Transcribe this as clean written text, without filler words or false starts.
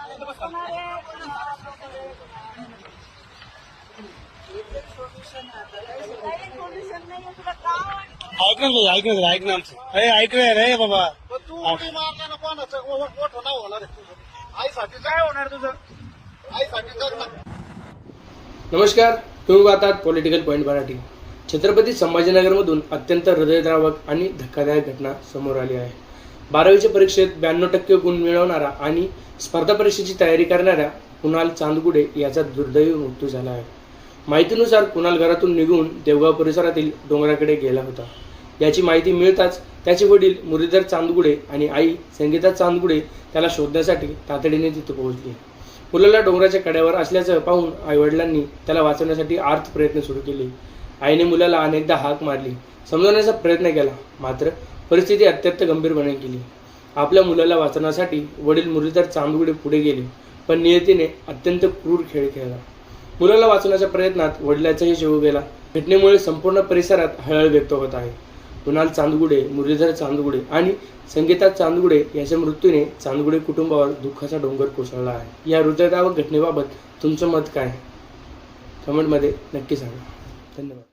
ऐक ना अरे ऐक रे बाबा. तू उडी मारल्यानं कोणाचं मोठं नाव होणार आहे तुझं. आईसाठी काय होणार तुझं. आईसाठी जग ना. नमस्कार, तुम्ही पाहतात पॉलिटिकल पॉइंट मराठी. छत्रपती संभाजीनगरमधून अत्यंत हृदयद्रावक आणि धक्कादायक घटना समोर आली आहे. 12वीच्या परीक्षेत 92% गुण मिळवणारा आणि स्पर्धा परीक्षेची तयारी करणाऱ्या कुणाल चांदगुडे याचा दुर्दैवी मृत्यू झाला आहे. माहितीनुसार कुणाल घरातून निघून देवगाव परिसरातील डोंगराकडे गेला होता. याची माहिती मिळताच त्याचे वडील मुरलीधर चांदगुडे आणि आई संगीता चांदगुडे त्याला शोधण्यासाठी तातडीने तिथे पोहोचले. मुलाला डोंगराच्या कड्यावर असल्याचं पाहून आईवडिलांनी त्याला वाचवण्यासाठी आर्त प्रयत्न सुरू केले. आईने मुलाला अनेकदा हाक मारली, समजवण्याचा प्रयत्न केला, मात्र परिस्थिती अत्यंत गंभीर केली. आपल्या मुलाला वाचवण्यासाठी वडील मुरलीधर चांदगुडे पुढे गेले, पण नियतीने अत्यंत क्रूर खेळ खेळला. मुलाला वाचवण्याच्या प्रयत्नात वडिलाचाही जीव गेला. घटनेमुळे संपूर्ण परिसरात हळहळ व्यक्त होत आहे. कुणाल चांदगुडे, मुरलीधर चांदगुडे आणि संगीता चांदगुडे यांच्या मृत्यूने चांदगुडे कुटुंबावर दुःखाचा डोंगर कोसळला आहे. या हृदयद्रावक घटनेबाबत तुमचं मत काय? कमेंटमध्ये नक्की सांगा. धन्यवाद.